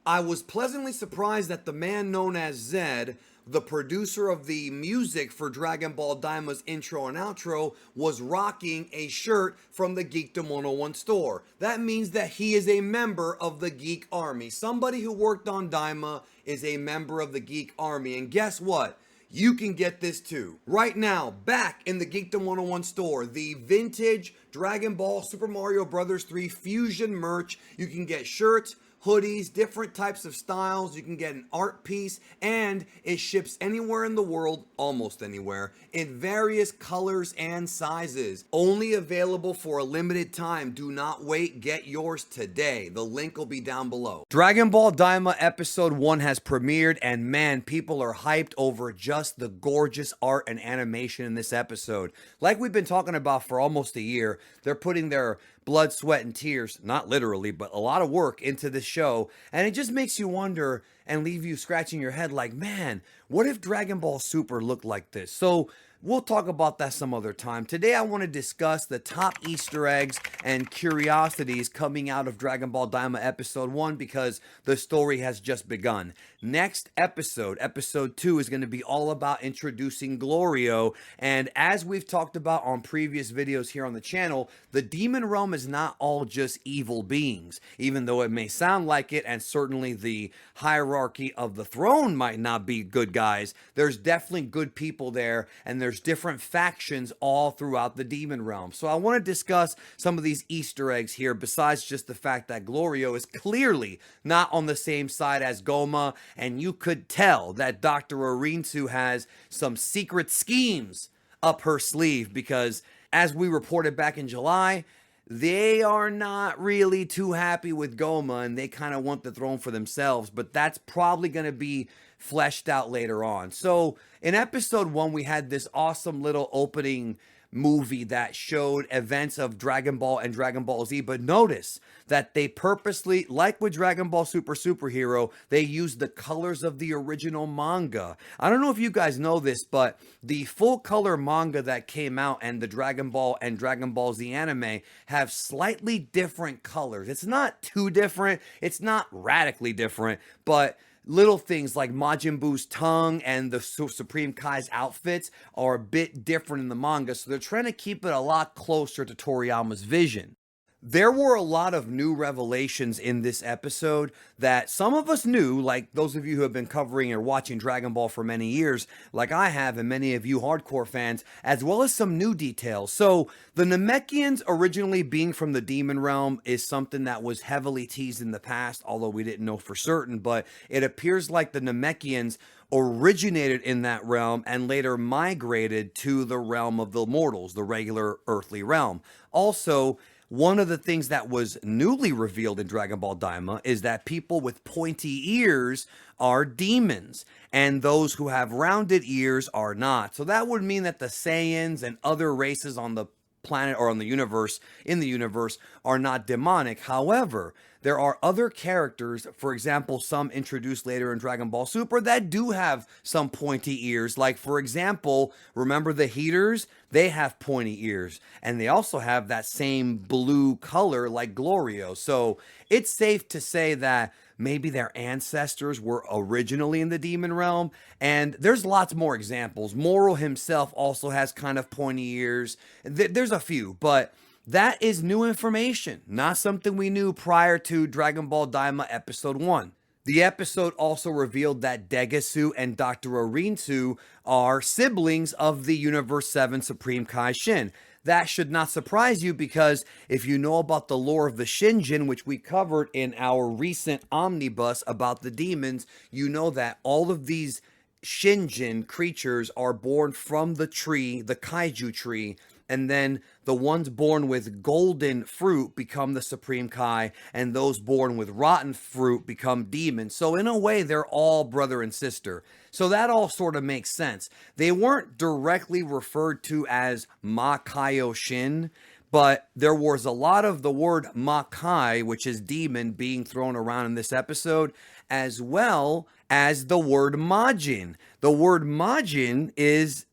I was pleasantly surprised that the man known as Zed, the producer of the music for Dragon Ball Daima's intro and outro, was rocking a shirt from the Geekdom 101 store. That means that he is a member of the Geek Army. Somebody who worked on Daima is a member of the Geek Army. And guess what? You can get this too. Right now, back in the Geekdom 101 store, the vintage Dragon Ball Super Mario Bros. 3 Fusion merch. You can get shirts, hoodies, different types of styles. You can get an art piece, and it ships anywhere in the world, almost anywhere, in various colors and sizes. Only available for a limited time. Do not wait. Get yours today. The link will be down below. Dragon Ball Daima Episode 1 has premiered, and man, people are hyped over just the gorgeous art and animation in this episode. Like we've been talking about for almost a year, they're putting their blood, sweat, and tears, not literally, but a lot of work into this show, and it just makes you wonder and leave you scratching your head like, man, what if Dragon Ball Super looked like this? So we'll talk about that some other time. Today I want to discuss the top Easter eggs and curiosities coming out of Dragon Ball Daima Episode 1 because the story has just begun. Next episode, Episode 2, is going to be all about introducing Glorio, and as we've talked about on previous videos here on the channel, the Demon Realm is not all just evil beings, even though it may sound like it, and certainly the hierarchy of the throne might not be good guys. There's definitely good people there, and there's different factions all throughout the Demon Realm. So I want to discuss some of these Easter eggs here, besides just the fact that Glorio is clearly not on the same side as Goma, and you could tell that Dr. Arinsu has some secret schemes up her sleeve because, as we reported back in July, they are not really too happy with Goma, and they kind of want the throne for themselves, but that's probably going to be fleshed out later on. So in Episode 1, we had this awesome little opening movie that showed events of Dragon Ball and Dragon Ball Z, but notice that they purposely, like with Dragon Ball Super Superhero, they used the colors of the original manga. I don't know if you guys know this, but the full color manga that came out and the Dragon Ball and Dragon Ball Z anime have slightly different colors. It's not too different, it's not radically different, but little things like Majin Buu's tongue and the Supreme Kai's outfits are a bit different in the manga, so they're trying to keep it a lot closer to Toriyama's vision. There were a lot of new revelations in this episode that some of us knew, like those of you who have been covering or watching Dragon Ball for many years, like I have, and many of you hardcore fans, as well as some new details. So the Namekians originally being from the Demon Realm is something that was heavily teased in the past, although we didn't know for certain, but it appears like the Namekians originated in that realm and later migrated to the realm of the mortals, the regular earthly realm. Also, one of the things that was newly revealed in Dragon Ball Daima is that people with pointy ears are demons, and those who have rounded ears are not. So that would mean that the Saiyans and other races on the planet or on the universe, in the universe, are not demonic. However, there are other characters, for example, some introduced later in Dragon Ball Super, that do have some pointy ears. Like, for example, remember the Heaters? They have pointy ears, and they also have that same blue color like Glorio. So it's safe to say that maybe their ancestors were originally in the Demon Realm, and there's lots more examples. Moro himself also has kind of pointy ears. There's a few, but that is new information, not something we knew prior to Dragon Ball Daima Episode 1. The episode also revealed that Degasu and Dr. Arinsu are siblings of the Universe 7 Supreme Kai Shin. That should not surprise you because if you know about the lore of the Shinjin, which we covered in our recent omnibus about the demons, you know that all of these Shinjin creatures are born from the tree, the Kaiju tree, and then the ones born with golden fruit become the Supreme Kai, and those born with rotten fruit become demons. So in a way, they're all brother and sister. So that all sort of makes sense. They weren't directly referred to as Makaio Shin, but there was a lot of the word Makai, which is demon, being thrown around in this episode, as well as the word Majin. The word Majin is,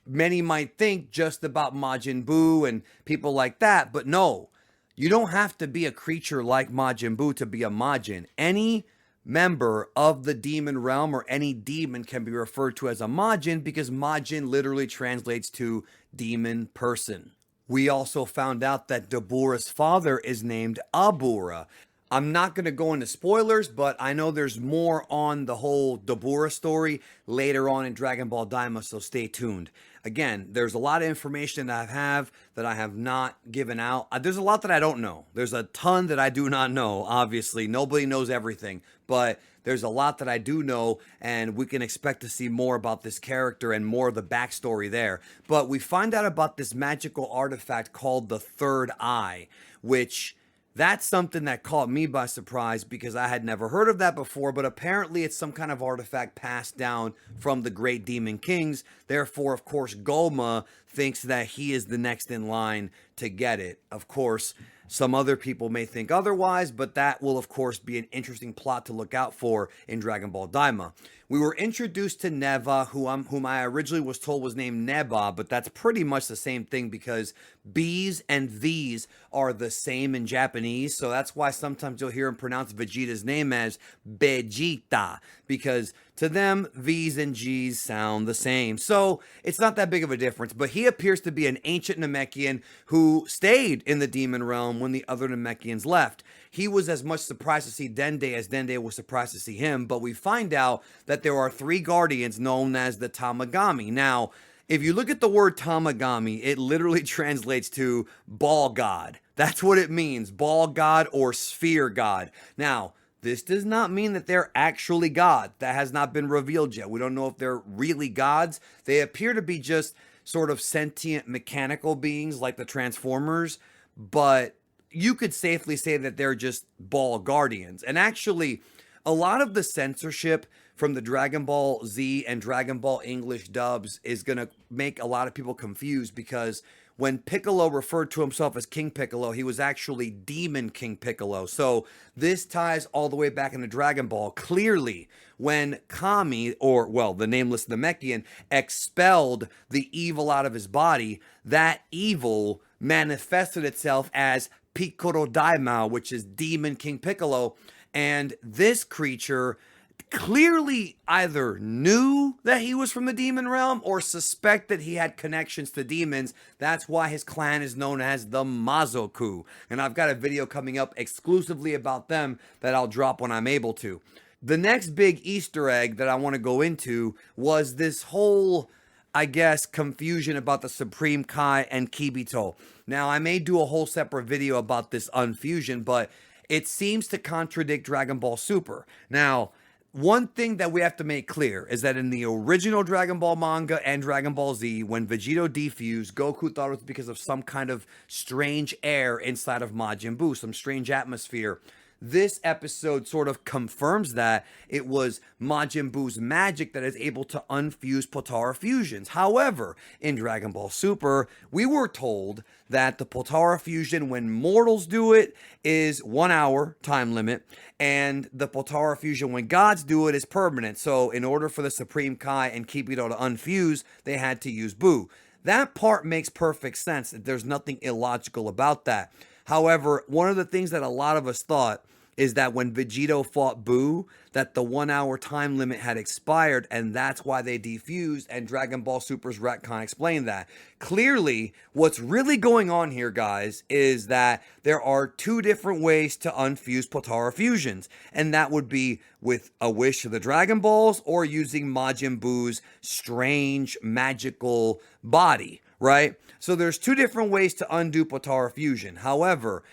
many might think, just about Majin Buu and people like that, but no, you don't have to be a creature like Majin Buu to be a Majin. Any member of the demon realm, or any demon can be referred to as a Majin, because Majin literally translates to demon person. We also found out that Dabura's father is named Abura. I'm not going to go into spoilers, but I know there's more on the whole Dabura story later on in Dragon Ball Daima, so stay tuned. Again, there's a lot of information that I have not given out. There's a lot that I don't know. There's a ton that I do not know, obviously. Nobody knows everything, but there's a lot that I do know, and we can expect to see more about this character and more of the backstory there. But we find out about this magical artifact called the Third Eye, which... that's something that caught me by surprise because I had never heard of that before, but apparently it's some kind of artifact passed down from the great demon kings. Therefore, of course, Goma thinks that he is the next in line to get it. Of course, some other people may think otherwise, but that will, of course, be an interesting plot to look out for in Dragon Ball Daima. We were introduced to Neva, whom I originally was told was named Neba, but that's pretty much the same thing because B's and V's are the same in Japanese, so that's why sometimes you'll hear him pronounce Vegeta's name as Vegeta, because to them, V's and G's sound the same. So it's not that big of a difference, but he appears to be an ancient Namekian who stayed in the demon realm when the other Namekians left. He was as much surprised to see Dende as Dende was surprised to see him, but we find out that there are 3 guardians known as the Tamagami. Now, if you look at the word Tamagami, it literally translates to ball god. That's what it means, ball god or sphere god. Now, this does not mean that they're actually God. That has not been revealed yet. We don't know if they're really gods. They appear to be just sort of sentient mechanical beings like the Transformers, but you could safely say that they're just ball guardians. And actually, a lot of the censorship from the Dragon Ball Z and Dragon Ball English dubs is going to make a lot of people confused because when Piccolo referred to himself as King Piccolo, he was actually Demon King Piccolo. So this ties all the way back into Dragon Ball. Clearly, when Kami, or well, the nameless Namekian, expelled the evil out of his body, that evil manifested itself as Piccolo Daima, which is Demon King Piccolo. And this creature clearly either knew that he was from the demon realm or suspected he had connections to demons. That's why his clan is known as the Mazoku. And I've got a video coming up exclusively about them that I'll drop when I'm able to. The next big Easter egg that I want to go into was this whole, I guess, confusion about the Supreme Kai and Kibito. Now, I may do a whole separate video about this unfusion, but it seems to contradict Dragon Ball Super. Now, one thing that we have to make clear is that in the original Dragon Ball manga and Dragon Ball Z, when Vegito defused, Goku thought it was because of some kind of strange air inside of Majin Buu, some strange atmosphere. This episode sort of confirms that it was Majin Buu's magic that is able to unfuse Potara fusions. However, in Dragon Ball Super, we were told that the Potara fusion, when mortals do it, is 1 hour time limit, and the Potara fusion, when gods do it, is permanent. So in order for the Supreme Kai and Kibito to unfuse, they had to use Buu. That part makes perfect sense. There's nothing illogical about that. However, one of the things that a lot of us thought is that when Vegito fought Buu, that the 1 hour time limit had expired, and that's why they defused, and Dragon Ball Super's retcon explained that. Clearly, what's really going on here, guys, is that there are 2 different ways to unfuse Potara fusions, and that would be with a wish of the Dragon Balls or using Majin Buu's strange magical body, right? So there's 2 different ways to undo Potara fusion. However,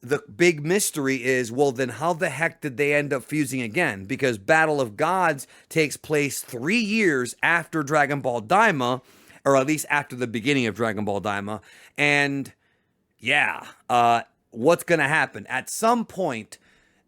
the big mystery is, well, then how the heck did they end up fusing again? Because Battle of Gods takes place 3 years after Dragon Ball Daima, or at least after the beginning of Dragon Ball Daima. And yeah, what's going to happen? At some point,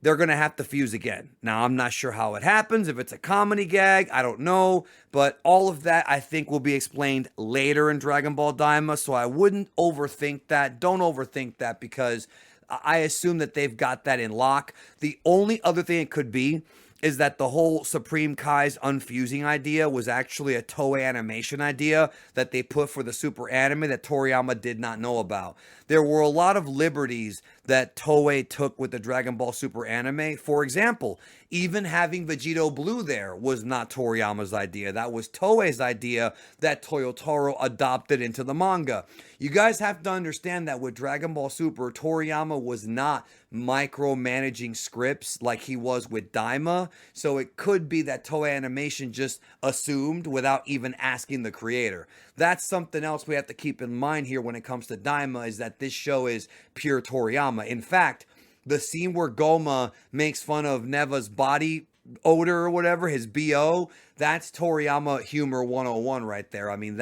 they're going to have to fuse again. Now, I'm not sure how it happens. If it's a comedy gag, I don't know. But all of that, I think, will be explained later in Dragon Ball Daima. So I wouldn't overthink that. Don't overthink that, because I assume that they've got that in lock. The only other thing it could be is that the whole Supreme Kai's unfusing idea was actually a Toei animation idea that they put for the Super anime that Toriyama did not know about. There were a lot of liberties that Toei took with the Dragon Ball Super anime. For example, even having Vegito Blue there was not Toriyama's idea. That was Toei's idea that Toyotaro adopted into the manga. You guys have to understand that with Dragon Ball Super, Toriyama was not micromanaging scripts like he was with Daima. So it could be that Toei Animation just assumed without even asking the creator. That's something else we have to keep in mind here when it comes to Daima, is that this show is pure Toriyama. In fact, the scene where Goma makes fun of Neva's body odor or whatever, his BO, that's Toriyama humor 101 right there. I mean,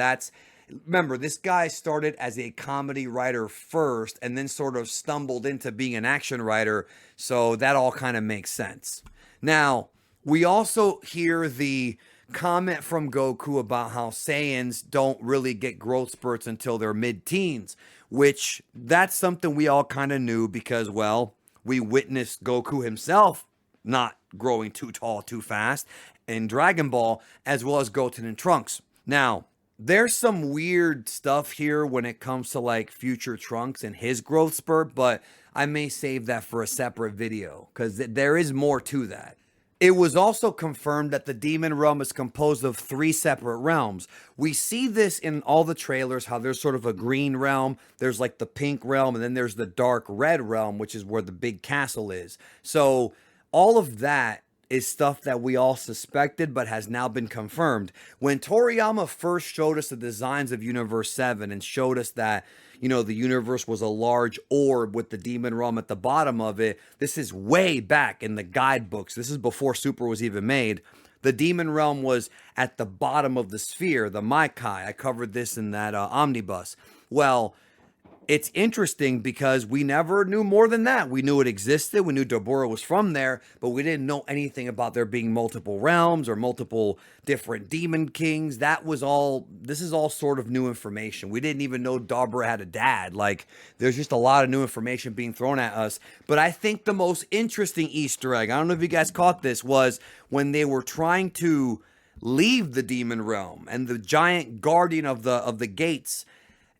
remember, this guy started as a comedy writer first and then sort of stumbled into being an action writer. So that all kind of makes sense. Now, we also hear the comment from Goku about how Saiyans don't really get growth spurts until they're mid-teens, which that's something we all kind of knew because, well, we witnessed Goku himself not growing too tall too fast in Dragon Ball, as well as Goten and Trunks. Now, there's some weird stuff here when it comes to like future Trunks and his growth spurt, but I may save that for a separate video because there is more to that. It was also confirmed that the Demon Realm is composed of 3 separate realms. We see this in all the trailers, how there's sort of a green realm, there's like the pink realm, and then there's the dark red realm, which is where the big castle is. So all of that is stuff that we all suspected but has now been confirmed. When Toriyama first showed us the designs of Universe 7 and showed us that, you know, the universe was a large orb with the Demon Realm at the bottom of it, this is way back in the guidebooks. This is before Super was even made. The Demon Realm was at the bottom of the sphere, the Maikai. I covered this in that omnibus. Well, it's interesting because we never knew more than that. We knew it existed. We knew Dobura was from there, but we didn't know anything about there being multiple realms or multiple different demon kings. This is all sort of new information. We didn't even know Dobura had a dad. Like, there's just a lot of new information being thrown at us. But I think the most interesting Easter egg, I don't know if you guys caught this, was when they were trying to leave the demon realm and the giant guardian of the gates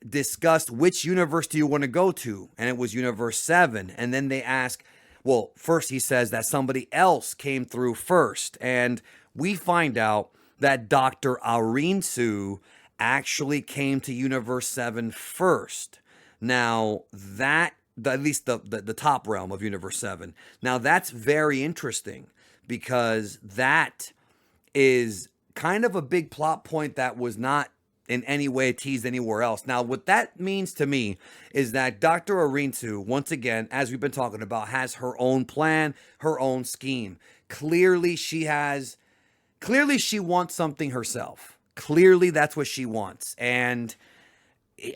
discussed which universe do you want to go to, and it was Universe 7. And then they ask, well, first he says that somebody else came through first, and we find out that Dr. Arinsu actually came to Universe 7 first. Now at least the top realm of Universe 7. Now that's very interesting because that is kind of a big plot point that was not in any way teased anywhere else. Now, what that means to me is that Dr. Arinsu, once again, as we've been talking about, has her own plan, her own scheme. Clearly, she wants something herself. Clearly, that's what she wants. And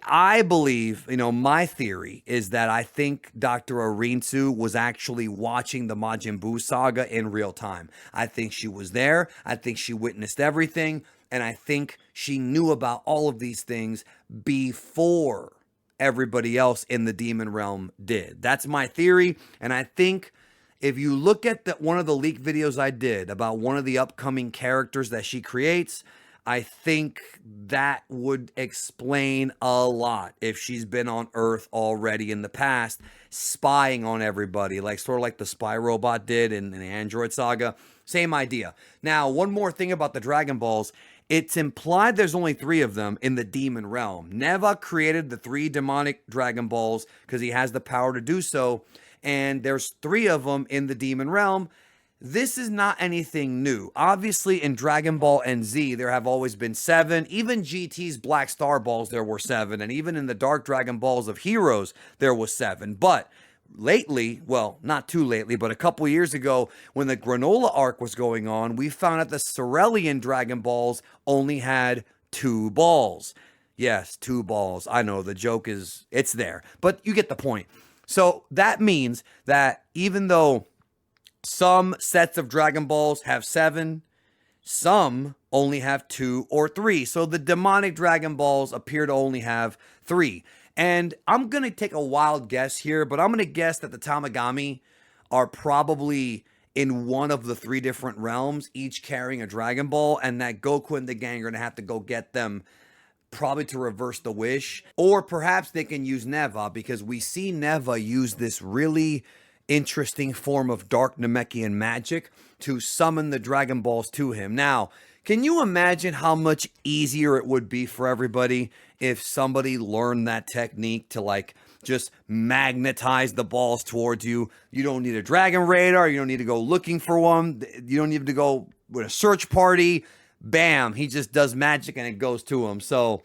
I believe, my theory is that I think Dr. Arinsu was actually watching the Majin Buu saga in real time. I think she was there. I think she witnessed everything. And I think she knew about all of these things before everybody else in the demon realm did. That's my theory. And I think if you look at one of the leak videos I did about one of the upcoming characters that she creates, I think that would explain a lot if she's been on Earth already in the past, spying on everybody, sort of like the spy robot did in the Android saga. Same idea. Now, one more thing about the Dragon Balls. It's implied there's only 3 of them in the demon realm. Neva created the 3 demonic Dragon Balls because he has the power to do so. And there's 3 of them in the demon realm. This is not anything new. Obviously, in Dragon Ball and Z, there have always been 7. Even GT's Black Star Balls, there were 7. And even in the Dark Dragon Balls of Heroes, there was 7. But lately, well, not too lately, but a couple years ago, when the Granola arc was going on, we found out the Cerulean Dragon Balls only had 2 balls. Yes, 2 balls. I know, the joke it's there. But you get the point. So that means that even though some sets of Dragon Balls have 7, some only have 2 or 3. So the demonic Dragon Balls appear to only have 3. And I'm going to take a wild guess here, but I'm going to guess that the Tamagami are probably in one of the 3 different realms, each carrying a Dragon Ball, and that Goku and the gang are going to have to go get them probably to reverse the wish. Or perhaps they can use Neva, because we see Neva use this really interesting form of dark Namekian magic to summon the Dragon Balls to him. Now, can you imagine how much easier it would be for everybody if somebody learned that technique to like just magnetize the balls towards you? You don't need a dragon radar. You don't need to go looking for one. You don't need to go with a search party. Bam, he just does magic and it goes to him. So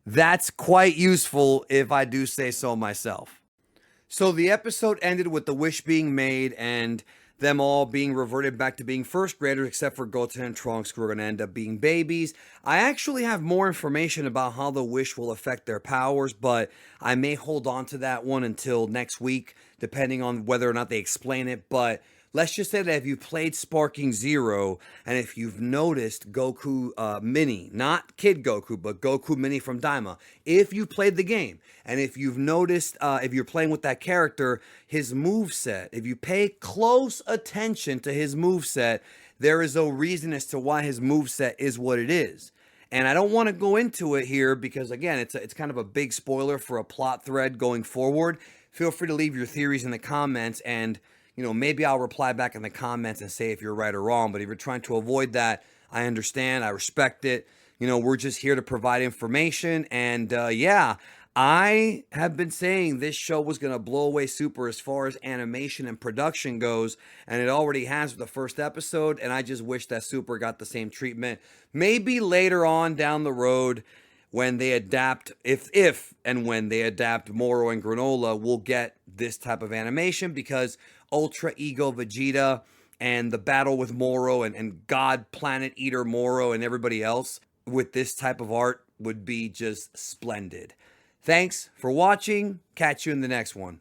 that's quite useful if I do say so myself. So the episode ended with the wish being made and them all being reverted back to being first graders, except for Goten and Trunks, who are going to end up being babies. I actually have more information about how the wish will affect their powers, but I may hold on to that one until next week, depending on whether or not they explain it. But let's just say that if you played Sparking Zero, and if you've noticed Goku Mini, not Kid Goku, but Goku Mini from Daima, if you played the game, and if you've noticed, if you're playing with that character, his moveset, if you pay close attention to his moveset, there is a reason as to why his moveset is what it is. And I don't want to go into it here because, again, it's kind of a big spoiler for a plot thread going forward. Feel free to leave your theories in the comments, and maybe I'll reply back in the comments and say if you're right or wrong. But if you're trying to avoid that, I understand. I respect it. We're just here to provide information. And yeah, I have been saying this show was going to blow away Super as far as animation and production goes. And it already has with the first episode. And I just wish that Super got the same treatment. Maybe later on down the road, when they adapt, if and when they adapt Moro and Granola, we'll get this type of animation, because Ultra Ego Vegeta and the battle with Moro and God Planet Eater Moro and everybody else with this type of art would be just splendid. Thanks for watching. Catch you in the next one.